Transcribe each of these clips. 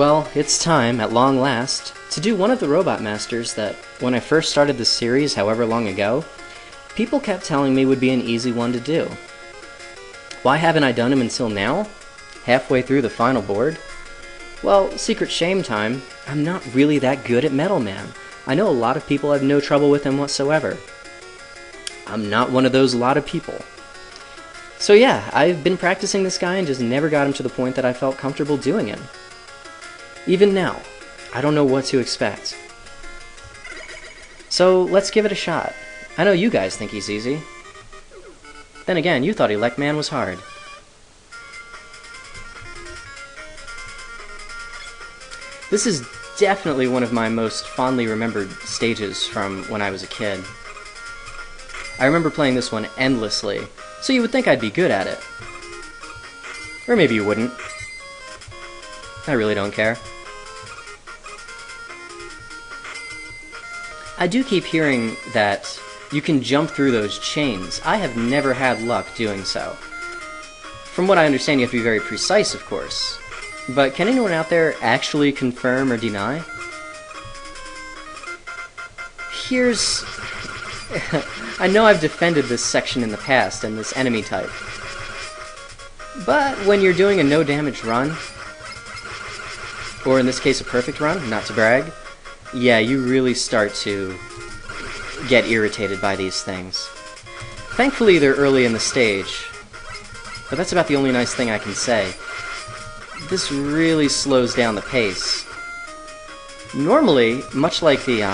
Well, it's time, at long last, to do one of the Robot Masters that, when I first started this series however long ago, people kept telling me would be an easy one to do. Why haven't I done him until now? Halfway through the final board? Well, secret shame time, I'm not really that good at Metal Man. I know a lot of people have no trouble with him whatsoever. I'm not one of those lot of people. So yeah, I've been practicing this guy and just never got him to the point that I felt comfortable doing him. Even now, I don't know what to expect. So let's give it a shot. I know you guys think he's easy. Then again, you thought Elect Man was hard. This is definitely one of my most fondly remembered stages from when I was a kid. I remember playing this one endlessly, so you would think I'd be good at it. Or maybe you wouldn't. I really don't care. I do keep hearing that you can jump through those chains. I have never had luck doing so. From what I understand, you have to be very precise, of course. But can anyone out there actually confirm or deny? Here's... I know I've defended this section in the past and this enemy type. But when you're doing a no damage run, or in this case a perfect run, not to brag, yeah, you really start to get irritated by these things. Thankfully they're early in the stage, but that's about the only nice thing I can say. This really slows down the pace. Normally, much like the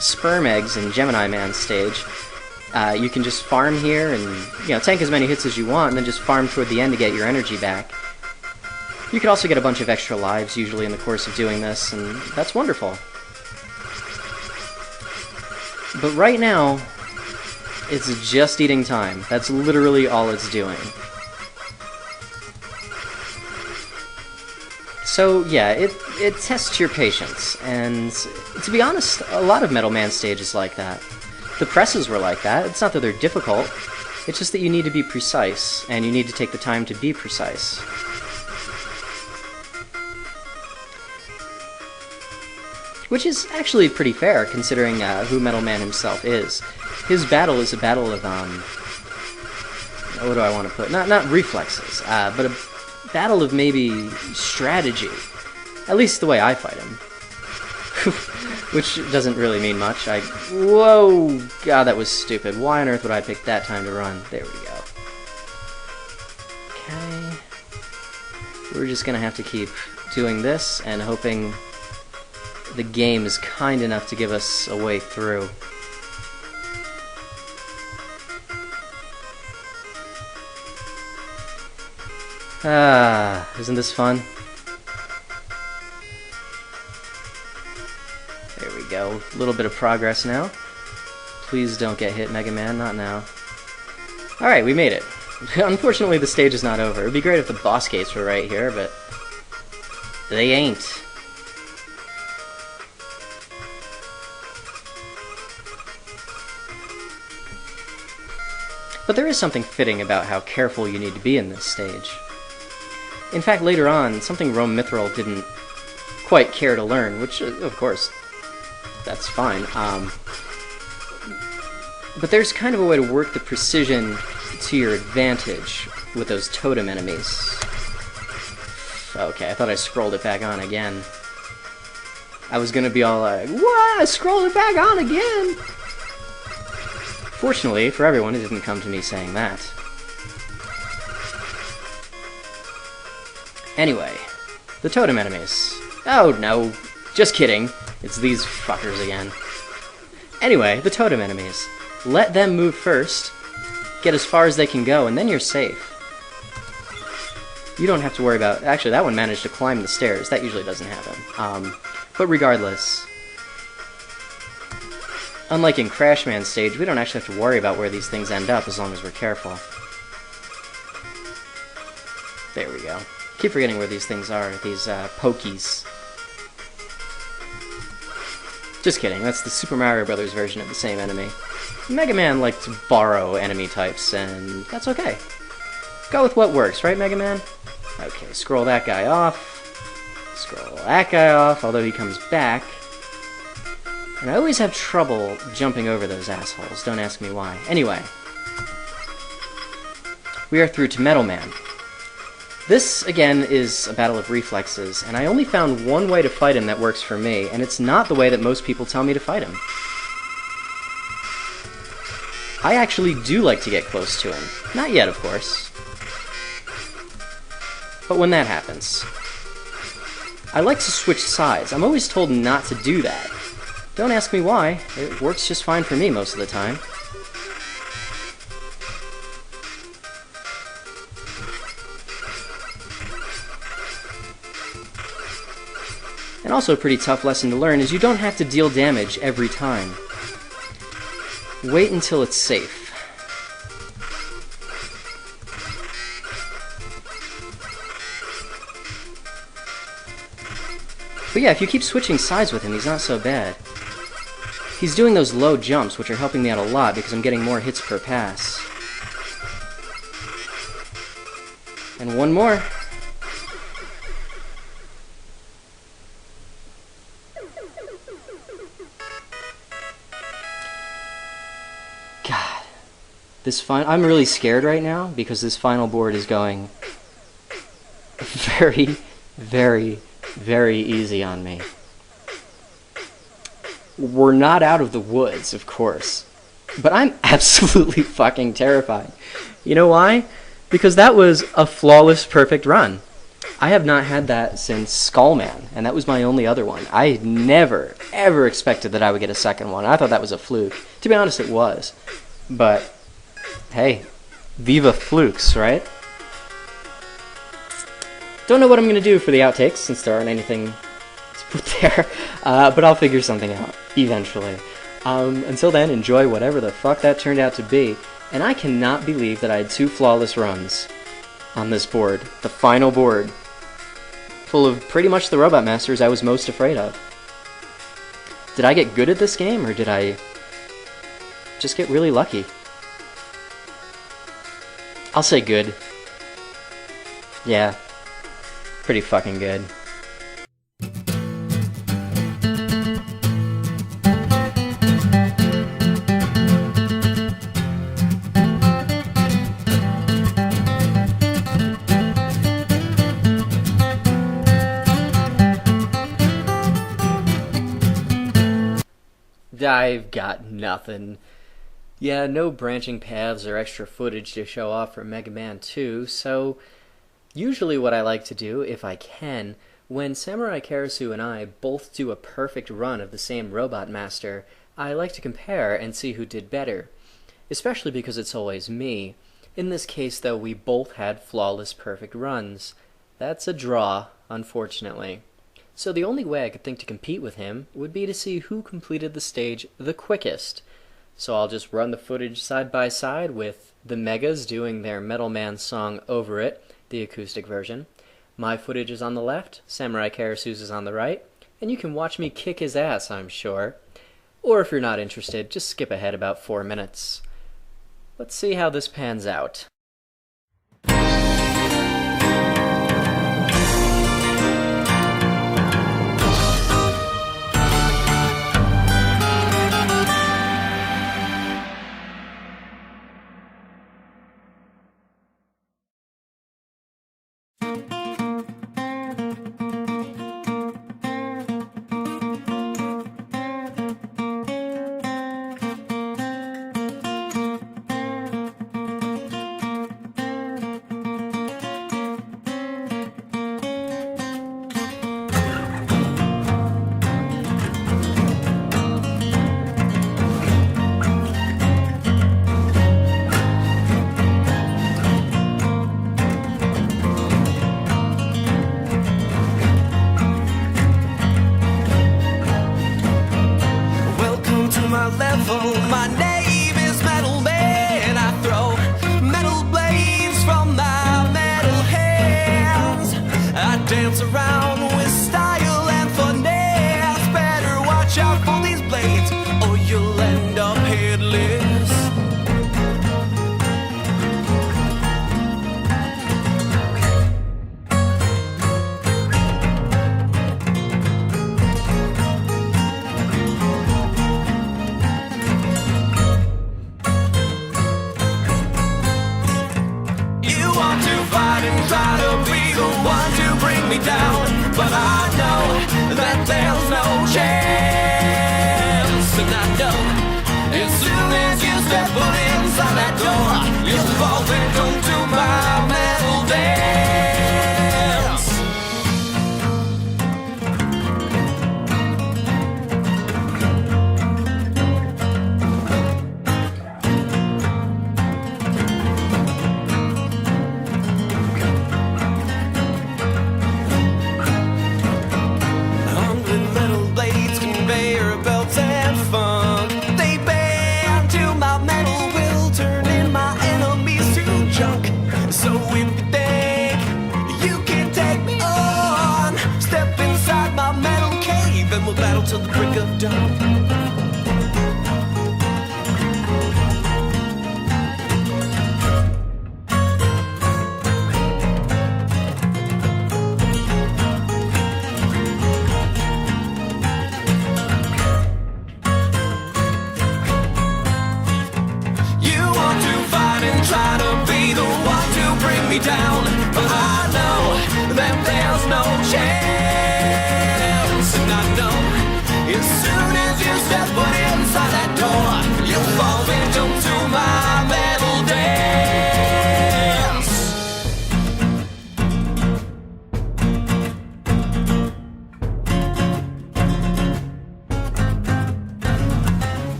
sperm eggs in Gemini Man stage, you can just farm here and tank as many hits as you want, and then just farm toward the end to get your energy back. You could also get a bunch of extra lives usually in the course of doing this, and that's wonderful. But right now, it's just eating time. That's literally all it's doing. So yeah, it tests your patience, and to be honest, a lot of Metal Man stages like that. The presses were like that. It's not that they're difficult, it's just that you need to be precise, and you need to take the time to be precise. Which is actually pretty fair, considering who Metal Man himself is. His battle is a battle of, what do I want to put? Not reflexes, but a battle of maybe strategy. At least the way I fight him. Which doesn't really mean much. Whoa! God, that was stupid. Why on earth would I pick that time to run? There we go. Okay. We're just gonna have to keep doing this and hoping the game is kind enough to give us a way through. Isn't this fun? There we go. A little bit of progress now. Please don't get hit, Mega Man, not now. Alright, we made it. Unfortunately, the stage is not over. It'd be great if the boss gates were right here, but they ain't. But there is something fitting about how careful you need to be in this stage. In fact, later on, something Rome Mithril didn't quite care to learn, which, of course, that's fine. But there's kind of a way to work the precision to your advantage with those totem enemies. Okay, I thought I scrolled it back on again. I was gonna be all like, what? I scrolled it back on again! Fortunately, for everyone, it didn't come to me saying that. Anyway, the totem enemies. Oh no, just kidding. It's these fuckers again. Anyway, the totem enemies. Let them move first, get as far as they can go, and then you're safe. You don't have to worry about... Actually, that one managed to climb the stairs. That usually doesn't happen. But regardless... Unlike in Crash Man stage, we don't actually have to worry about where these things end up as long as we're careful. There we go. Keep forgetting where these things are, these pokies. Just kidding, that's the Super Mario Bros. Version of the same enemy. Mega Man liked to borrow enemy types, and that's okay. Go with what works, right, Mega Man? Okay, scroll that guy off. Scroll that guy off, although he comes back. And I always have trouble jumping over those assholes, don't ask me why. Anyway. We are through to Metal Man. This, again, is a battle of reflexes, and I only found one way to fight him that works for me, and it's not the way that most people tell me to fight him. I actually do like to get close to him. Not yet, of course. But when that happens. I like to switch sides. I'm always told not to do that. Don't ask me why. It works just fine for me most of the time. And also a pretty tough lesson to learn is you don't have to deal damage every time. Wait until it's safe. But yeah, if you keep switching sides with him, he's not so bad. He's doing those low jumps, which are helping me out a lot because I'm getting more hits per pass. And one more. God. I'm really scared right now because this final board is going very, very, very easy on me. We're not out of the woods, of course, but I'm absolutely fucking terrified. You know why? Because that was a flawless, perfect run. I have not had that since Skullman, and that was my only other one. I never, ever expected that I would get a second one. I thought that was a fluke. To be honest, it was. But, hey, viva flukes, right? Don't know what I'm going to do for the outtakes, since there aren't anything to put there, but I'll figure something out, eventually. Until then, enjoy whatever the fuck that turned out to be, and I cannot believe that I had 2 flawless runs on this board, the final board, full of pretty much the Robot Masters I was most afraid of. Did I get good at this game, or did I just get really lucky? I'll say good. Yeah. Pretty fucking good. I've got nothing. Yeah, no branching paths or extra footage to show off for Mega Man 2, so usually what I like to do, if I can, when Samurai Karasu and I both do a perfect run of the same Robot Master, I like to compare and see who did better. Especially because it's always me. In this case, though, we both had flawless perfect runs. That's a draw, unfortunately. So the only way I could think to compete with him would be to see who completed the stage the quickest. So I'll just run the footage side by side with the Megas doing their Metal Man song Over It, the acoustic version. My footage is on the left, Samurai Karasu's is on the right, and you can watch me kick his ass, I'm sure. Or if you're not interested, just skip ahead about 4 minutes. Let's see how this pans out. My name is Metal Man. I throw metal blades from my metal hands. I dance around with style and finesse. Better watch out for these blades, or you'll end up headless. me down, but I know that there's no chance. And I know as soon as you step foot inside that door, you'll fall victim to my metal dance. Till the break of dawn. You want to fight and try to be the one to bring me down, but I know that there's no chance. And I know as soon as you step foot inside that door, you'll fall victim to my metal dance.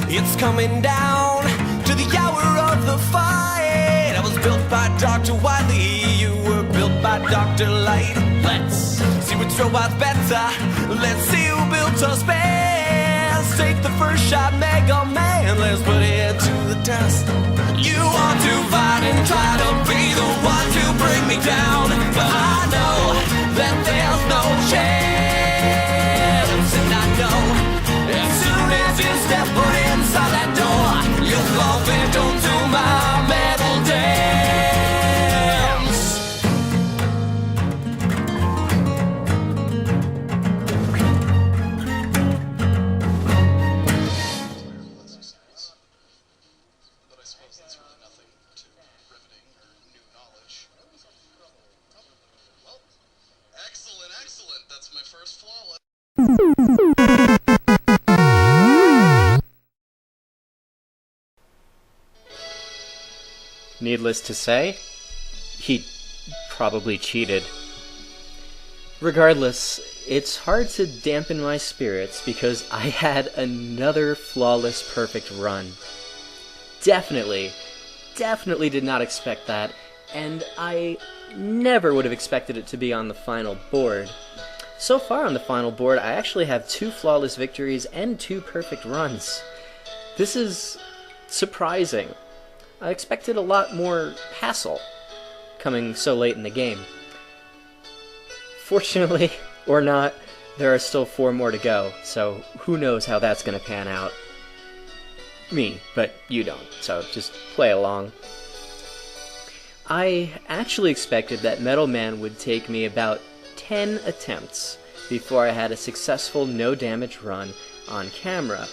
It's coming down to the hour of the fight. I was built by Dr. Wiley, you were built by Dr. Light. Let's see which robot's better. Let's see who built us best. Take the first shot, Mega Man. Let's put it to the test. You want to fight and try to be the one to bring me down, but I know that there's no chance. And I know as soon as you step foot inside that door, you'll fall victim to my metal dance. But I suppose that's really nothing too riveting or new knowledge. Well, excellent, excellent. That's my first flawless. Needless to say, he probably cheated. Regardless, it's hard to dampen my spirits because I had another flawless perfect run. Definitely did not expect that, and I never would have expected it to be on the final board. So far on the final board, I actually have 2 flawless victories and 2 perfect runs. This is surprising. I expected a lot more hassle coming so late in the game. Fortunately, or not, there are still 4 more to go, so who knows how that's going to pan out. Me, but you don't, so just play along. I actually expected that Metal Man would take me about 10 attempts before I had a successful no damage run on camera.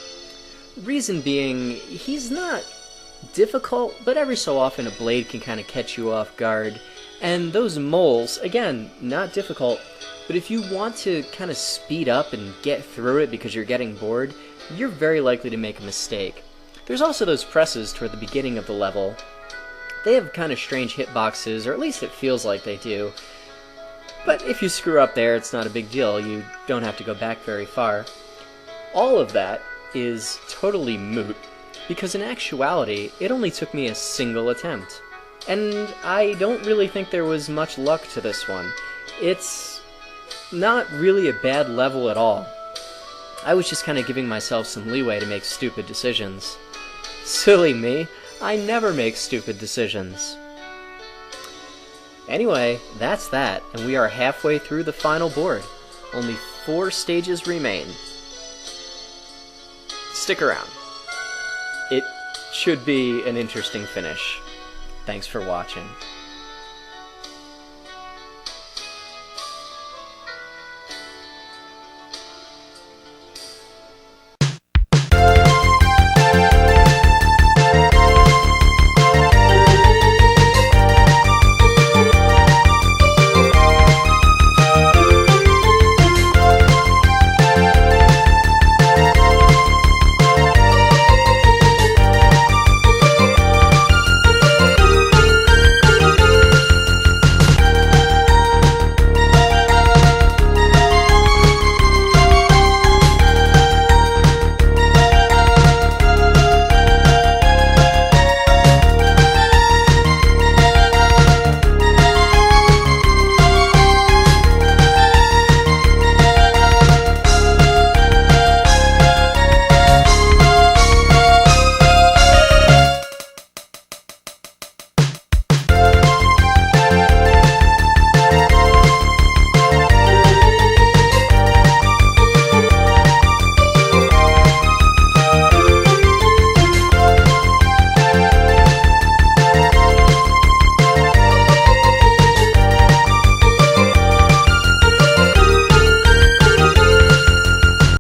Reason being, he's not difficult, but every so often a blade can kind of catch you off guard, and those moles, again, not difficult, but if you want to kind of speed up and get through it because you're getting bored, you're very likely to make a mistake. There's also those presses toward the beginning of the level. They have kind of strange hitboxes, or at least it feels like they do. But if you screw up there, it's not a big deal. You don't have to go back very far. All of that is totally moot, because in actuality, it only took me a single attempt. And I don't really think there was much luck to this one. It's not really a bad level at all. I was just kind of giving myself some leeway to make stupid decisions. Silly me, I never make stupid decisions. Anyway, that's that, and we are halfway through the final board. Only 4 stages remain. Stick around. It should be an interesting finish. Thanks for watching.